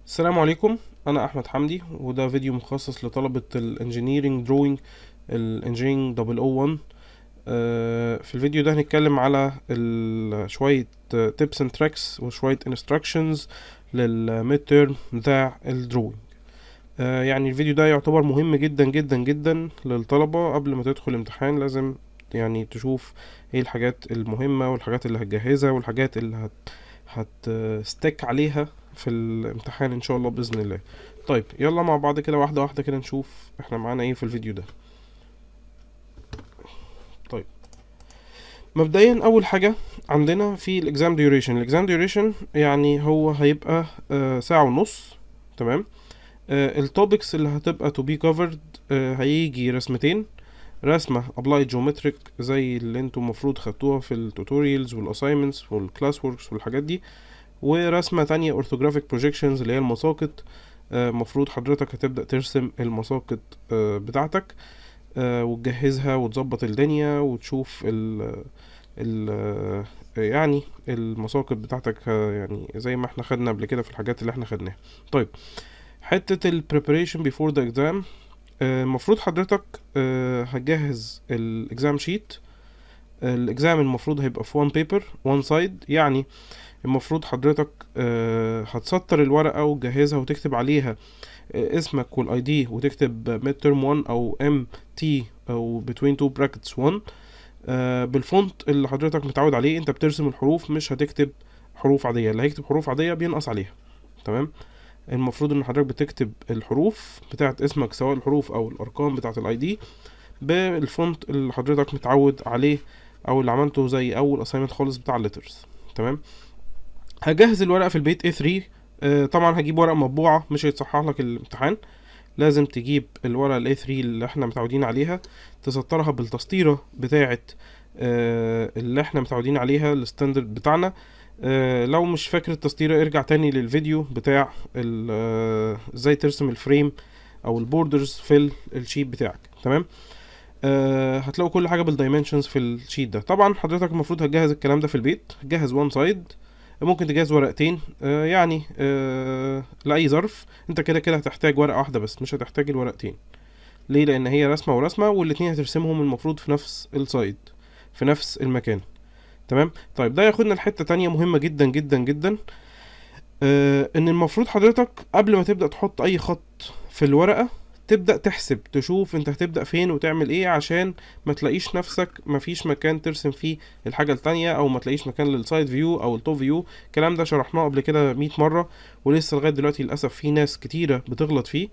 السلام عليكم. انا احمد حمدي، وده فيديو مخصص لطلبة الانجينيرينج دروينج، الانجينيرينج 001. في الفيديو ده هنتكلم على شوية tips and tricks وشوية instructions للميد تيرم بتاع الدروينج. يعني الفيديو ده يعتبر مهم جدا جدا جدا للطلبة. قبل ما تدخل امتحان لازم يعني تشوف ايه الحاجات المهمة والحاجات اللي هتجهزها والحاجات اللي هتستك عليها في الامتحان ان شاء الله باذن الله. طيب يلا مع بعض كده واحده واحده كده نشوف احنا معانا ايه في الفيديو ده. طيب مبدئيا اول حاجه عندنا في الاكزام ديوريشن يعني هو هيبقى ساعه ونص. تمام. التوبكس اللي هتبقى تو بي كفرد هيجي رسمتين: رسمة applied geometric زي اللي انتم المفروض خدتوها في التوتوريالز والاساينمنتس والكلاس ووركس والحاجات دي، ورسمة تانية orthographic projections اللي هي المساقط. مفروض حضرتك هتبدأ ترسم المساقط بتاعتك، وتجهزها وتظبط الدنيا وتشوف ال يعني المساقط بتاعتك، يعني زي ما احنا خدنا قبل كده في الحاجات اللي احنا خدناها. طيب حتة ال preparation before the exam، المفروض حضرتك هتجهز الاكزام شيت. الاكزام المفروض هيبقى في one paper one side، يعني المفروض حضرتك هتسطر الورقة وتجهزها وتكتب عليها اسمك والاي دي، وتكتب mid term 1 او MT او between two brackets 1 بالفونت اللي حضرتك متعود عليه. انت بترسم الحروف، مش هتكتب حروف عادية. اللي هيكتب حروف عادية بينقص عليها. تمام. المفروض ان حضرتك بتكتب الحروف بتاعت اسمك، سواء الحروف او الارقام بتاعت الاي دي، بالفونت اللي حضرتك متعود عليه او اللي عملته زي اول assignment خالص بتاع الليترز. تمام. هجهز الورقة في البيت A3. طبعا هجيب ورقة مطبوعة، مش هيتصحح لك الامتحان. لازم تجيب الورقة ال A3 اللي احنا متعودين عليها، تسطرها بالتسطيرة بتاعة اللي احنا متعودين عليها الستاندرد بتاعنا. لو مش فاكر التسطيرة ارجع تاني للفيديو بتاع ازاي ترسم الفريم او البوردرز في الشيت بتاعك. تمام. هتلاقوا كل حاجة بالدايمنشنز في الشيت ده. طبعا حضرتك المفروض هتجهز الكلام ده في البيت. هتجهز وان سايد، ممكن تجهز ورقتين، يعني لأي ظرف. انت كده كده هتحتاج ورقة واحدة بس، مش هتحتاج الورقتين. ليه؟ لأن هي رسمة ورسمة، والاتنين هترسمهم المفروض في نفس السايد، في نفس المكان. تمام. طيب ده ياخدنا لحتة تانية مهمة جدا جدا جدا. ان المفروض حضرتك قبل ما تبدأ تحط اي خط في الورقة، تبدأ تحسب، تشوف انت هتبدأ فين وتعمل ايه، عشان ما تلاقيش نفسك مفيش مكان ترسم فيه الحاجة التانية، او ما تلاقيش مكان للسايد فيو او التوب فيو. الكلام ده شرحناه قبل كده 100 مرة، ولسه لغاية دلوقتي للأسف في ناس كتيرة بتغلط فيه.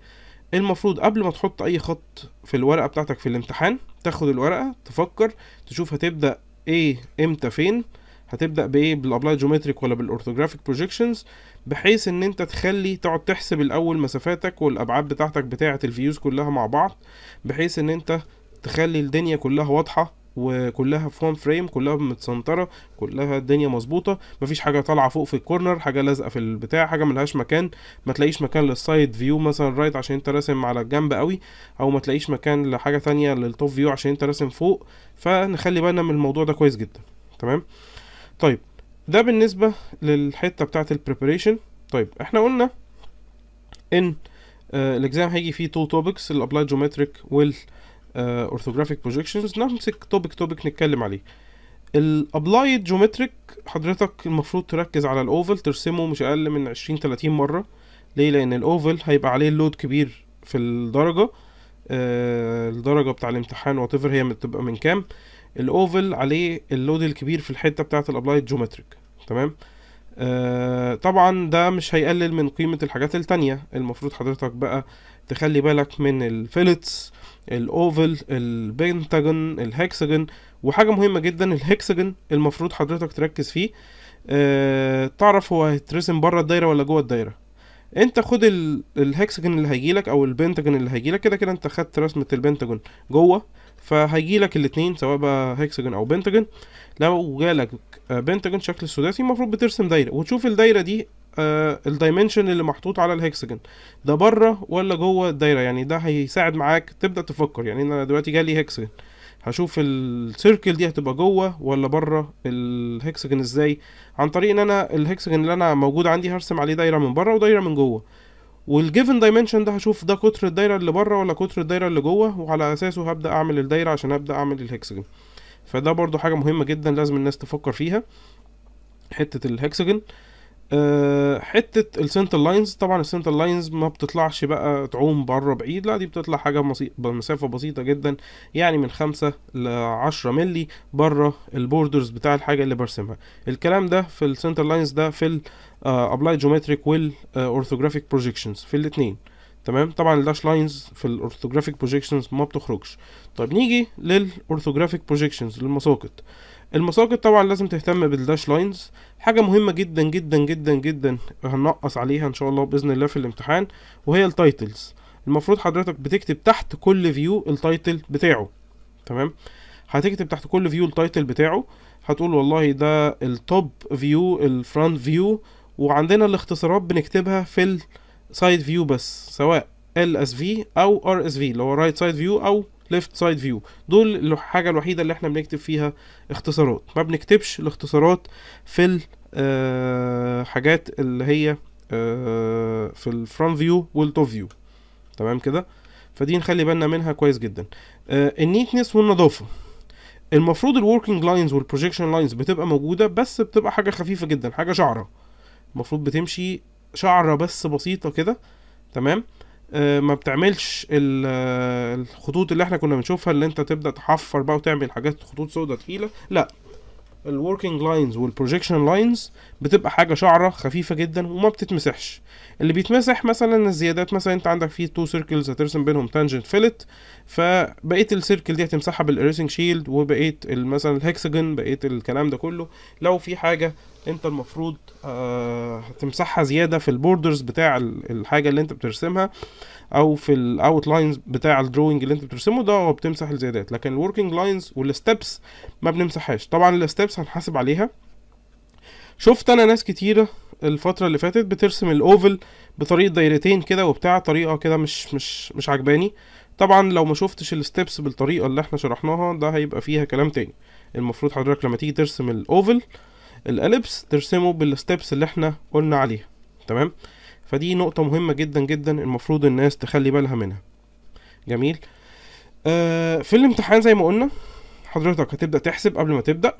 المفروض قبل ما تحط اي خط في الورقة بتاعتك في الامتحان، تاخد الورقة تفكر، تشوف هتبدأ ايه، امتى، فين، هتبدأ بايه، بالابلاي جيومتريك ولا بالاورثوجرافيك بروجيكشنز، بحيث ان انت تخلي تقعد تحسب الاول مسافاتك والابعاد بتاعتك بتاعة الفيوز كلها مع بعض، بحيث ان انت تخلي الدنيا كلها واضحة وكلها في وان فريم، كلها متسنطرة، كلها الدنيا مظبوطة، مفيش حاجة طالعة فوق في الكورنر، حاجة لازقة في البتاع، حاجة ملهاش مكان. ما تلاقيش مكان للسايد فيو مثلا رايت عشان انت راسم على الجنب قوي، او ما تلاقيش مكان لحاجة تانية للتوب فيو عشان انت راسم فوق. فنخلي بالنا من الموضوع ده كويس جدا. تمام. طيب ده بالنسبة للحتة بتاعة البريباريشن. طيب احنا قلنا ان الاكزام هيجي فيه تو توبكس: الابلايد جيومتريك وال orthographic projections. نمسك توبك نتكلم عليه. الابلايد جيومتريك حضرتك المفروض تركز على الاوفل، ترسمه مش اقل من 20-30 مرة. ليه؟ لان الاوفل هيبقى عليه اللود كبير في الدرجة. الدرجة بتاع الامتحان واتيفر هي بتبقى من كام، الاوفل عليه اللود الكبير في الحتة بتاعة الابلايد جيومتريك. تمام. طبعا ده مش هيقلل من قيمة الحاجات التانية. المفروض حضرتك بقى تخلي بالك من الفيلتس، الاوفل، البنتاجون، الهكساجون. وحاجة مهمة جدا، الهكساجون المفروض حضرتك تركز فيه. تعرف هو هيترسم بره الدايرة ولا جوه الدايرة. انت خد الهكساجون اللي هيجيلك او البنتاجون اللي هيجيلك، كده كده انت خدت رسمة البنتاجون جوه، فهيجيلك الاتنين سواء بقى هكساجون او بنتاجون. لو جالك بنتاجون شكل السداسي، المفروض بترسم دايرة وتشوف الدايرة دي الدايمنشن اللي محطوط على الهكساجون ده بره ولا جوه الدايرة. يعني ده هيساعد معاك تبدأ تفكر. يعني انا دلوقتي جالي هكساجون، هشوف السيركل دي هتبقى جوه ولا بره الهكسجون ازاي، عن طريق ان انا الهكسجون اللي انا موجود عندي هرسم عليه دايره من بره ودايره من جوه، والجيفن دايمنشن ده هشوف ده قطر الدايره اللي بره ولا قطر الدايره اللي جوه، وعلى اساسه هبدا اعمل الدايره عشان ابدا اعمل الهكسجون. فده برضو حاجه مهمه جدا لازم الناس تفكر فيها، حته الهكسجون. حته السنتر لاينز، طبعا السنتر لاينز ما بتطلعش بقى تعوم بره بعيد، لا دي بتطلع حاجه بمسافه بسيطه جدا، يعني من 5 ل 10 ملي بره البوردرز بتاع الحاجه اللي برسمها. الكلام ده في السنتر لاينز ده في الابلايد جيومتريك والاورثوجرافيك بروجيكشنز في الاثنين. تمام. طبعا الداش لاينز في الاورثوجرافيك بروجيكشنز ما بتخرجش. طيب نيجي للاورثوجرافيك بروجيكشنز للمساقط. المساقط طبعا لازم تهتم بالداش لاينز، حاجة مهمة جدا جدا جدا جدا هننقص عليها ان شاء الله بإذن الله في الامتحان، وهي التايتلز. المفروض حضرتك بتكتب تحت كل فيو التايتل بتاعه. تمام. هتكتب تحت كل فيو التايتل بتاعه، هتقول والله ده التوب فيو، الفرونت فيو، وعندنا الاختصارات بنكتبها في السايد فيو بس، سواء LSV او RSV اللي هو رايت سايد فيو او ليفت سايد فيو. دول الحاجة الوحيدة اللي احنا بنكتب فيها اختصارات، ما بنكتبش الاختصارات في الحاجات اللي هي في الفرونت فيو والتوب فيو. تمام كده. فدي نخلي بالنا منها كويس جدا. النيتنس والنظافة، المفروض الوركينج لاينز والبروجيكشن لاينز بتبقى موجودة، بس بتبقى حاجة خفيفة جدا، حاجة شعرة، المفروض بتمشي شعرة بس بسيطة كده. تمام. ما بتعملش الخطوط اللي احنا كنا بنشوفها، اللي انت تبدأ تحفر بقى وتعمل حاجات خطوط سودة تقيلة، لا. الوركينج لاينز والبروجيكشن لاينز بتبقى حاجة شعرة خفيفة جدا وما بتتمسحش. اللي بيتمسح مثلا الزيادات، مثلا انت عندك فيه 2 سيركلز هترسم بينهم تانجنت فيلت، فبقيت السيركل دي هتمسحها بالاريسنج شيلد، وبقيت مثلا الهكسجون، بقيت الكلام ده كله. لو في حاجة انت المفروض هتمسحها زيادة في البوردرز بتاع الحاجة اللي انت بترسمها، او في الاوت لاينز بتاع الدروينج اللي انت بترسمه ده، هو بتمسح الزيادات. لكن الوركينج لاينز والستبس ما بنمسحهاش. طبعا الستبس هنحاسب عليها. شفت انا ناس كتيره الفتره اللي فاتت بترسم الاوفل بطريقه دايرتين كده وبتاع، طريقه كده مش عجباني. طبعا لو ما شفتش الستبس بالطريقه اللي احنا شرحناها ده هيبقى فيها كلام تاني. المفروض حضرتك لما تيجي ترسم الاوفل الاليبس ترسمه بالستبس اللي احنا قلنا عليها. تمام. فدي نقطة مهمة جدا جدا المفروض الناس تخلي بالها منها. جميل. في الامتحان زي ما قلنا حضرتك هتبدأ تحسب قبل ما تبدأ.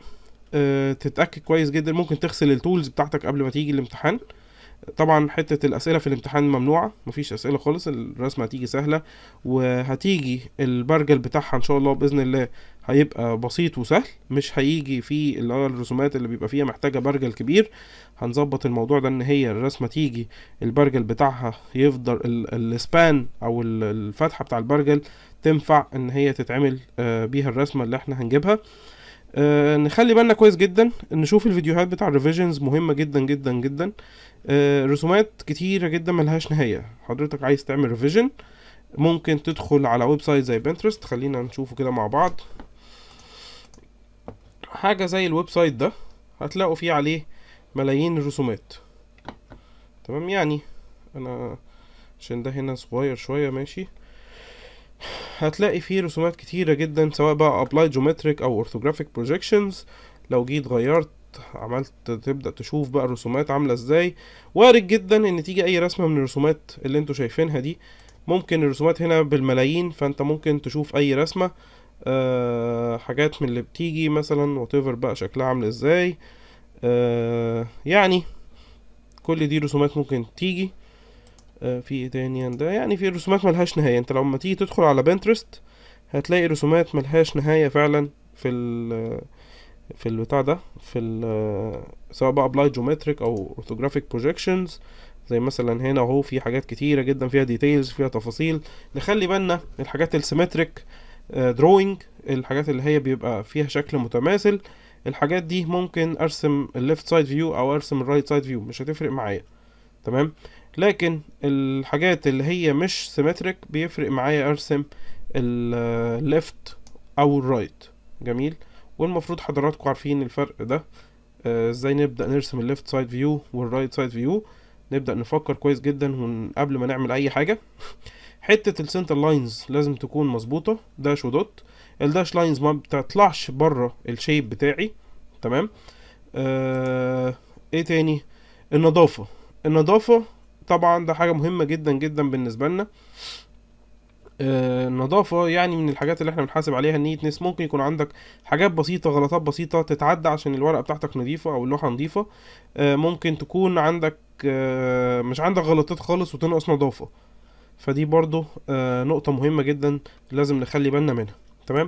تتأكد كويس جدا، ممكن تغسل التولز بتاعتك قبل ما تيجي الامتحان. طبعا حتة الأسئلة في الامتحان ممنوعة، مفيش أسئلة خالص، الرسمة هتيجي سهلة، وهتيجي البرجل بتاعها إن شاء الله بإذن الله هيبقى بسيط وسهل، مش هيجي فيه اللي هو الرسومات اللي بيبقى فيها محتاجة برجل كبير. هنظبط الموضوع ده ان هي الرسمة تيجي البرجل بتاعها يفضل السبان او الفتحة بتاع البرجل تنفع ان هي تتعمل بيها الرسمة اللي احنا هنجيبها. نخلي بالنا كويس جدا، نشوف الفيديوهات بتاع الريفيجنز مهمة جدا جدا جدا. رسومات كتيرة جدا ملهاش نهاية. حضرتك عايز تعمل ريفيجن ممكن تدخل على ويب سايت زي بنترست، خلينا نشوفه كده مع بعض. حاجة زي الويب سايت ده هتلاقوا فيه عليه ملايين الرسومات. تمام. يعني انا عشان ده هنا صغير شوية ماشي، هتلاقي فيه رسومات كتيرة جدا، سواء بقى applied geometric او orthographic projections. لو جيت غيرت عملت تبدأ تشوف بقى الرسومات عاملة ازاي. وارد جدا ان تيجي اي رسمة من الرسومات اللي انتوا شايفينها دي، ممكن الرسومات هنا بالملايين، فانت ممكن تشوف اي رسمة حاجات من اللي بتيجي مثلا whatever بقى شكلها عامل ازاي. يعني كل دي رسومات ممكن تيجي. في ايه تاني ده، يعني في رسومات ملهاش نهاية. انت لما تيجي تدخل على بنترست هتلاقي رسومات ملهاش نهاية فعلا في البتاع ده، سواء بقى applied geometric او orthographic projections. زي مثلا هنا اهو في حاجات كتيرة جدا فيها ديتيلز، فيها تفاصيل. نخلي بالنا الحاجات السيمتريك دروينج، الحاجات اللي هي بيبقى فيها شكل متماثل، الحاجات دي ممكن ارسم الليفت سايد فيو او ارسم الرايت سايد فيو، مش هتفرق معايا. تمام. لكن الحاجات اللي هي مش سيمتريك بيفرق معايا ارسم الليفت او الرايت. جميل. والمفروض حضراتكم عارفين الفرق ده. ازاي نبدأ نرسم الليفت سايد فيو والرايت سايد فيو. نبدأ نفكر كويس جدا قبل ما نعمل اي حاجة. حتة السنتر لاينز لازم تكون مظبوطة، داش ودوت. الداش لاينز ما بتطلعش بره الشيب بتاعي. تمام. ايه تاني؟ النظافة طبعا ده حاجة مهمة جدا جدا بالنسبة لنا. النظافة يعني من الحاجات اللي احنا بنحاسب عليها النيتنس. ممكن يكون عندك حاجات بسيطة، غلطات بسيطة تتعدى عشان الورقة بتاعتك نظيفة او اللوحة نظيفة. ممكن تكون عندك مش عندك غلطات خالص وتنقص نظافة. فدي برضو نقطة مهمة جدا لازم نخلي بالنا منها. تمام.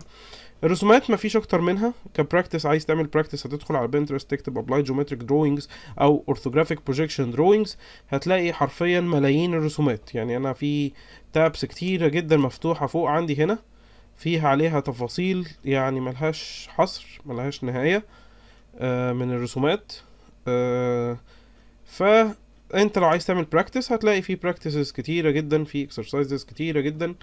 الرسومات مفيش اكتر منها كبراكتس. عايز تعمل براكتس هتدخل على بنترست تكتب ابلاي جيومتريك دروينجز او اورثوجرافيك بروجيكشن دروينجز، هتلاقي حرفيا ملايين الرسومات. يعني انا في تابس كتيرة جدا مفتوحة فوق عندي هنا، فيها عليها تفاصيل يعني ملهاش حصر ملهاش نهاية من الرسومات. فانت لو عايز تعمل براكتس هتلاقي في براكتسز كتيرة جدا، في اكسرسايزز كتيرة جدا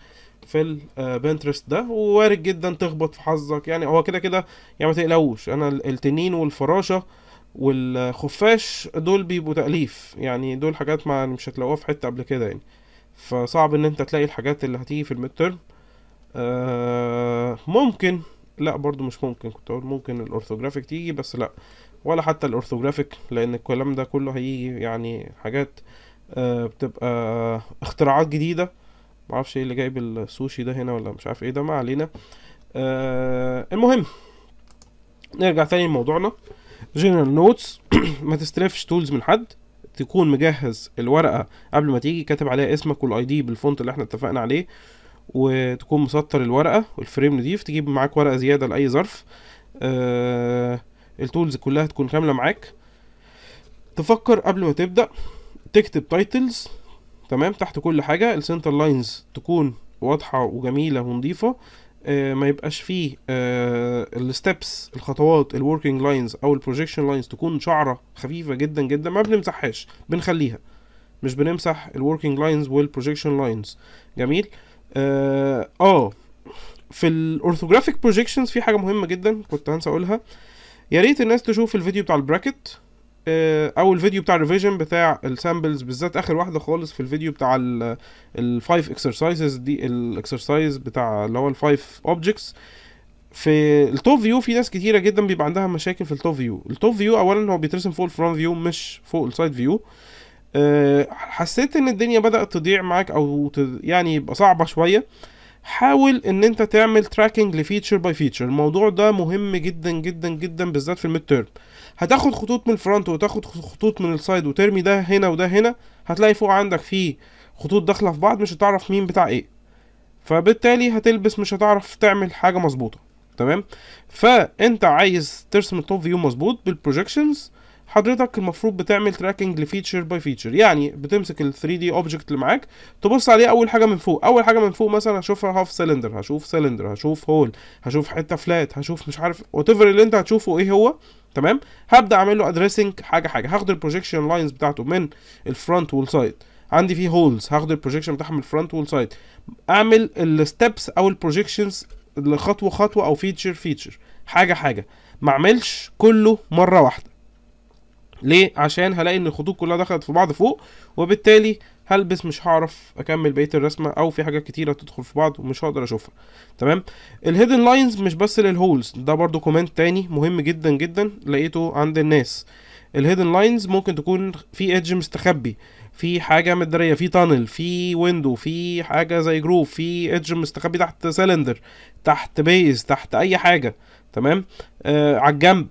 في البنترست ده، ووارد جدا تخبط في حظك. يعني هو كده كده يعني ما تقلقوش، انا التنين والفراشة والخفاش دول بيبقوا تأليف، يعني دول حاجات ما مش هتلاقوها في حتة قبل كده يعني. فصعب ان انت تلاقي الحاجات اللي هتيجي في الميد تيرم. ممكن، لا برضو مش ممكن، كنت اقول ممكن الاورثوجرافيك تيجي بس لا، ولا حتى الاورثوجرافيك، لان الكلام ده كله هيجي يعني حاجات بتبقى اختراعات جديدة. معرفش ايه اللي جايب السوشي ده هنا ولا مش عارف ايه ده، ما علينا. المهم نرجع تاني لموضوعنا. جنرال نوتس ما تستلفش تولز من حد، تكون مجهز الورقة قبل ما تيجي كاتب عليها اسمك والاي دي بالفونت اللي احنا اتفقنا عليه، وتكون مسطر الورقة والفريم نضيف، تجيب معاك ورقة زيادة لأي ظرف. التولز كلها تكون كاملة معاك. تفكر قبل ما تبدأ تكتب تايتلز تمام تحت كل حاجة. السنتر لاينز تكون واضحة وجميلة ونظيفة. ما يبقاش فيه الستبس الخطوات الوركينج لاينز او البروجيكشن لاينز تكون شعرة خفيفة جدا جدا، ما بنمسحهاش بنخليها، مش بنمسح الوركينج لاينز والبروجيكشن لاينز. جميل. في الاورثوجرافيك بروجيكشنز في حاجة مهمة جدا كنت هنسى اقولها. يا ريت الناس تشوف الفيديو بتاع البراكت او الفيديو بتاع الريفيجن بتاع السامبلز، بالذات اخر واحده خالص في الفيديو بتاع الفايف اكسرسايزز دي، الاكسرسايز بتاع اللي هو الفايف اوبجكتس. في التوب فيو في ناس كتيره جدا بيبقى عندها مشاكل في التوب فيو. التوب فيو اولا هو بيترسم فوق الفرونت فيو مش فوق السايد فيو. حسيت ان الدنيا بدأت تضيع معاك او يعني يبقى صعبه شويه. حاول ان انت تعمل تراكنج لفيتشر باي فيتشر. الموضوع ده مهم جدا جدا جدا بالذات في الميد تيرم. هتاخد خطوط من الفرونت وتاخد خطوط من السايد وترمي ده هنا وده هنا، هتلاقي فوق عندك فيه خطوط داخله في بعض مش هتعرف مين بتاع ايه، فبالتالي هتلبس مش هتعرف تعمل حاجه مظبوطه. تمام. فانت عايز ترسم التوب فيو مظبوط بالبروجكشنز، حضرتك المفروض بتعمل تراكنج لفيتشر باي فيتشر. يعني بتمسك ال 3 دي اوبجكت اللي معاك تبص عليه اول حاجه من فوق. اول حاجه من فوق مثلا هشوفها هاف سيلندر، هشوف سيلندر، هشوف هول، هشوف حته فلات، هشوف مش عارف وات ايفر اللي انت هتشوفه ايه هو. تمام. هبدا اعمل له ادريسنج حاجه حاجه. هاخد البروجكشن لاينز بتاعته من الفرونت والسايد، عندي فيه هولز هاخد البروجكشن بتاعهم من الفرونت والسايد. اعمل الستبس او البروجكشنز خطوه خطوه او فيتشر فيتشر، حاجه حاجه. ما اعملش كله مره واحده. ليه؟ عشان هلاقي ان الخطوط كلها دخلت في بعض فوق، وبالتالي هلبس مش هعرف اكمل بقيه الرسمه، او في حاجات كتيره تدخل في بعض ومش هقدر اشوفها. تمام. الهيدن لاينز مش بس للهولز، ده برضو كومنت تاني مهم جدا جدا لقيته عند الناس. الهيدن لاينز ممكن تكون في ايدج مستخبي، في حاجه متداريه، في تانل، في ويندو، في حاجه زي جروف، في ايدج مستخبي تحت سلندر، تحت بيز، تحت اي حاجه. تمام. على الجنب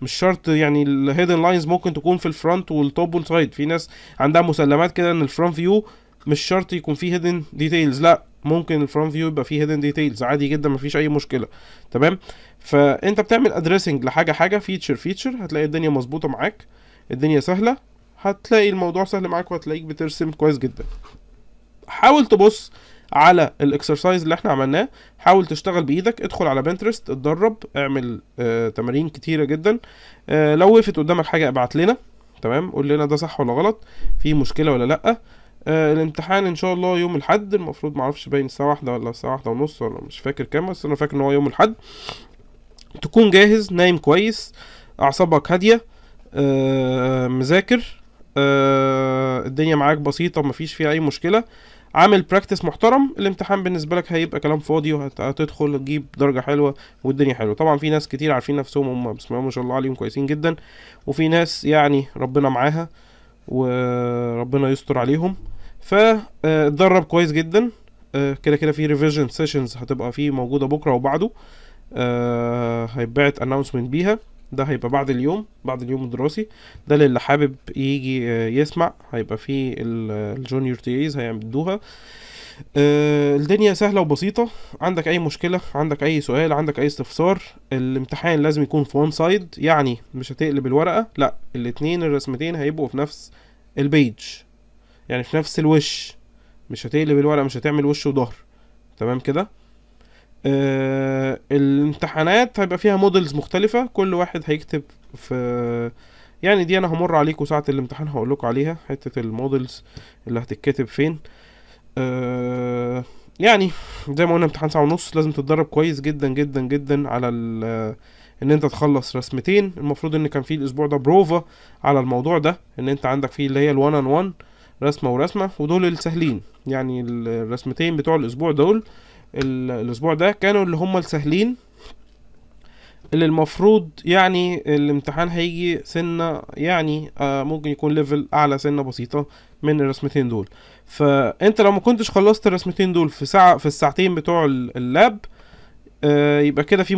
مش شرط. يعني الهيدن لاينز ممكن تكون في الفرونت والتوب والسايد. في ناس عندها مسلمات كده ان الفرونت فيو مش شرط يكون فيه هيدن ديتيلز، لا ممكن الفرونت فيو يبقى فيه هيدن ديتيلز عادي جدا مفيش اي مشكله. تمام. فانت بتعمل ادريسنج لحاجه حاجه فيتشر فيتشر، هتلاقي الدنيا مظبوطه معاك، الدنيا سهله، هتلاقي الموضوع سهل معاك وهتلاقيك بترسم كويس جدا. حاول تبص على الاكسرسايز اللي احنا عملناه، حاول تشتغل بايدك، ادخل على بنترست اتدرب، اعمل تمارين كتيره جدا. لو وقفت قدامك حاجه ابعت لنا. تمام. قول لنا ده صح ولا غلط، في مشكله ولا لا. الامتحان ان شاء الله يوم الاحد، المفروض معرفش باين الساعه 1 ولا الساعه 1:30 ولا مش فاكر كام، بس انا فاكر ان هو يوم الاحد. تكون جاهز، نايم كويس، اعصابك هاديه، مذاكر، الدنيا معاك بسيطه ومفيش فيها اي مشكله. عامل براكتس محترم، الامتحان بالنسبه لك هيبقى كلام فاضي، وهتدخل تجيب درجه حلوه والدنيا حلوه. طبعا في ناس كتير عارفين نفسهم هم بسم الله ما شاء الله عليهم كويسين جدا، وفي ناس يعني ربنا معاها وربنا يستر عليهم. فاتدرب كويس جدا. كده كده في ريفيجن سيشنز هتبقى فيه موجوده بكره وبعده، هيبعت اناونسمنت بيها. ده هيبقى بعد اليوم الدراسي ده، للي حابب يجي يسمع. هيبقى فيه الجونيور تيز هيعملوها. الدنيا سهلة وبسيطة. عندك اي مشكلة، عندك اي سؤال، عندك اي استفسار، الامتحان لازم يكون في وان سايد، يعني مش هتقلب الورقة، لا الاتنين الرسمتين هيبقوا في نفس البيج، يعني في نفس الوش، مش هتقلب الورقة، مش هتعمل وش وظهر. تمام كده. الامتحانات هيبقى فيها مودلز مختلفة، كل واحد هيكتب في، يعني دي انا همر عليكم ساعة الامتحان هقول لكم عليها حتة المودلز اللي هتتكتب فين. يعني زي ما قلنا امتحان ساعة ونص، لازم تتدرب كويس جدا جدا جدا على ان انت تخلص رسمتين. المفروض ان كان في الاسبوع ده بروفا على الموضوع ده، ان انت عندك فيه اللي هي الوان ان وان، رسمة ورسمة، ودول السهلين. يعني الرسمتين بتوع الاسبوع دول الاسبوع ده كانوا اللي هم السهلين، اللي المفروض يعني الامتحان هيجي سنة يعني ممكن يكون ليفل اعلى سنة بسيطة من الرسمتين دول. فانت لو ما كنتش خلصت الرسمتين دول في ساعة، في الساعتين بتوع اللاب، يبقى كده في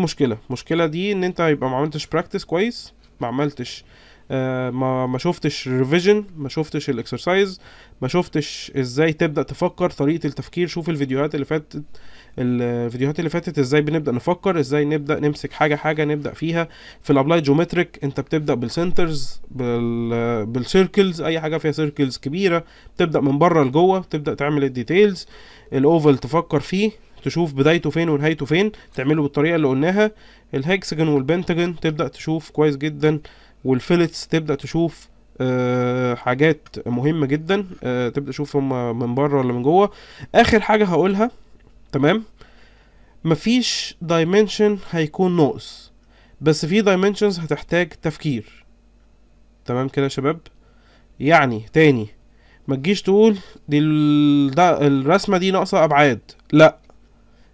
مشكلة دي ان انت يبقى ما عملتش براكتس كويس، ما عملتش ما شفتش ريفيجن، ما شفتش الاكسرسايز، ما شفتش ازاي تبدا تفكر، طريقه التفكير. شوف الفيديوهات اللي فاتت ازاي بنبدا نفكر، ازاي نبدا نمسك حاجه نبدا فيها. في الابلايد جيومتريك انت بتبدا بالسنترز، بالسيركلز، اي حاجه فيها سيركلز كبيره تبدا من بره لجوه، تبدا تعمل الديتيلز. الاوفل تفكر فيه، تشوف بدايته فين ونهايته فين، تعمله بالطريقه اللي قلناها. الهكسجون والبنتاجون تبدا تشوف كويس جدا، والفيلتس تبدا تشوف حاجات مهمه جدا، تبدا تشوف هم من بره ولا من جوه. اخر حاجه هقولها، تمام، مفيش دايمنشن هيكون ناقص، بس في دايمنشنز هتحتاج تفكير. تمام كده يا شباب؟ يعني تاني، ما تجيش تقول دي الرسمه دي ناقصه ابعاد، لا،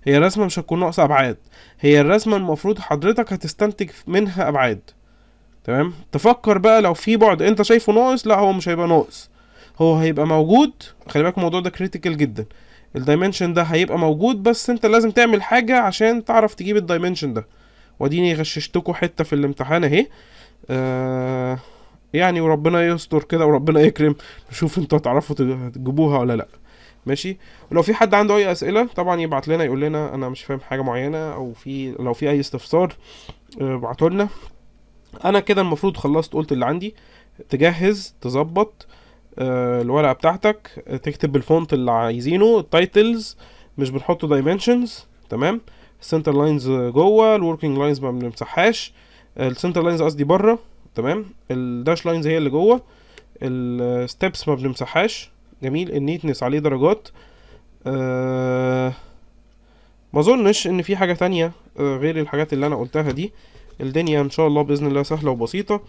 هي الرسمه مش هتكون ناقصه ابعاد، هي الرسمه المفروض حضرتك هتستنتج منها ابعاد. تمام، تفكر بقى لو في بعد انت شايفه ناقص، لا هو مش هيبقى ناقص، هو هيبقى موجود. خلي بالك الموضوع ده كريتيكال جدا، الدايمنشن ده هيبقى موجود، بس انت لازم تعمل حاجة عشان تعرف تجيب الدايمنشن ده. وديني غششتكوا حتة في الامتحان اهي. يعني وربنا يستر كده وربنا يكرم، نشوف انتوا هتعرفوا تجيبوها ولا لا. ماشي. ولو في حد عنده اي اسئله طبعا يبعت لنا، يقول لنا انا مش فاهم حاجه معينه، او لو في اي استفسار ابعتوا لنا. انا كده المفروض خلصت، قلت اللي عندي. تجهز، تظبط الورقه بتاعتك، تكتب بالفونت اللي عايزينه، التايتلز مش بنحط دايمنشنز، تمام. السنتر لاينز جوه، الوركينج لاينز ما بنمسحهاش، السنتر لاينز قصدي بره، تمام. الداش لاينز هي اللي جوه، الستبس ما بنمسحهاش. جميل. النيتنس عليه درجات. ما اظنش ان في حاجه تانية غير الحاجات اللي انا قلتها دي. الدنيا ان شاء الله باذن الله سهله وبسيطه.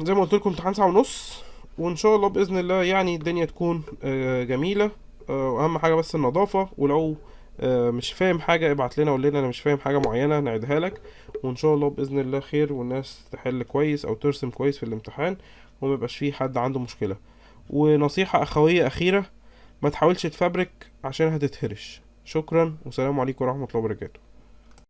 زي ما قلت لكم امتحان ساعه ونص، وان شاء الله باذن الله يعني الدنيا تكون جميله. واهم حاجه بس النظافه. ولو مش فاهم حاجه ابعت لنا، قول لنا انا مش فاهم حاجه معينه نعيدها لك، وان شاء الله باذن الله خير، والناس تحل كويس او ترسم كويس في الامتحان، وما يبقاش فيه حد عنده مشكله. ونصيحه اخويه اخيره، ما تحاولش تفبرك عشان هتتهرش. شكرا، والسلام عليكم ورحمه الله وبركاته.